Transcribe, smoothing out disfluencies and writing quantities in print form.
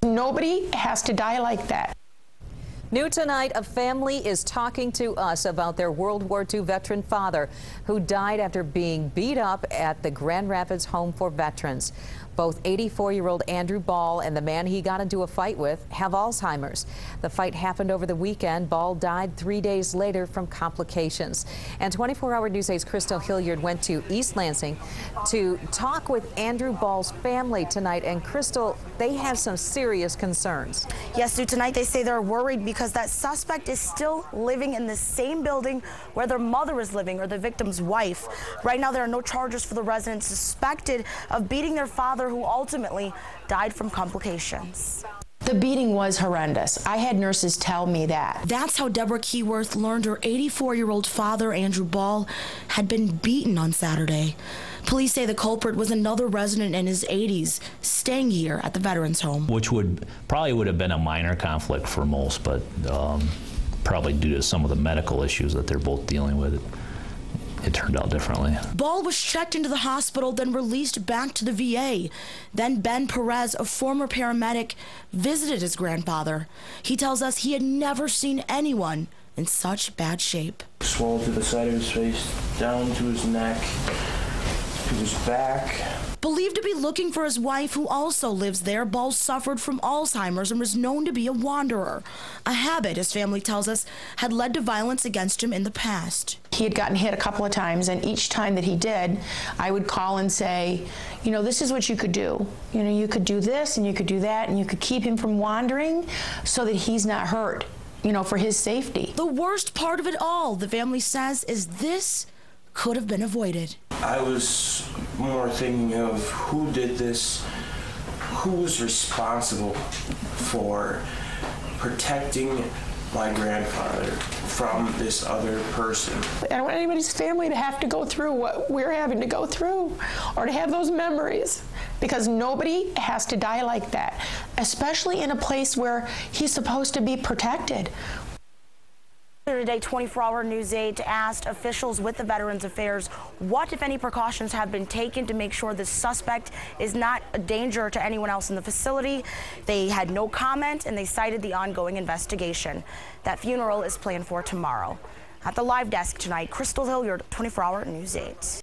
Nobody has to die like that. New tonight, a family is talking to us about their World War II veteran father who died after being beat up at the Grand Rapids Home for Veterans. Both 84-year-old Andrew Ball and the man he got into a fight with have Alzheimer's. The fight happened over the weekend. Ball died 3 days later from complications. And 24-hour News 8's Crystal Hilliard went to East Lansing to talk with Andrew Ball's family tonight. And Crystal, they have some serious concerns. Yes, Sue, tonight they say they're worried because that suspect is still living in the same building where their mother is living, or the victim's wife. Right now there are no charges for the residents suspected of beating their father, who ultimately died from complications. The beating was horrendous. I had nurses tell me that. That's how Deborah Keyworth learned her 84-year-old father, Andrew Ball, had been beaten on Saturday. Police say the culprit was another resident in his 80s, staying here at the Veterans Home. Which would have been a minor conflict for most, but probably due to some of the medical issues that they're both dealing with, it turned out differently. Ball was checked into the hospital, then released back to the VA. Then Ben Perez, a former paramedic, visited his grandfather. He tells us he had never seen anyone in such bad shape. Swollen to the side of his face, down to his neck, to his back. Believed to be looking for his wife, who also lives there, Ball suffered from Alzheimer's and was known to be a wanderer. A habit, his family tells us, had led to violence against him in the past. He had gotten hit a couple of times, and each time that he did, I would call and say, you know, this is what you could do. You know, you could do this and you could do that, and you could keep him from wandering so that he's not hurt, you know, for his safety. The worst part of it all, the family says, is this could have been avoided. I was more thinking of who did this, who was responsible for protecting my grandfather from this other person. I don't want anybody's family to have to go through what we're having to go through, or to have those memories, because nobody has to die like that, especially in a place where he's supposed to be protected. Today, 24-hour News 8 asked officials with the Veterans Affairs what, if any, precautions have been taken to make sure the suspect is not a danger to anyone else in the facility. They had no comment, and they cited the ongoing investigation. That funeral is planned for tomorrow. At the live desk tonight, Crystal Hilliard, 24-hour News 8.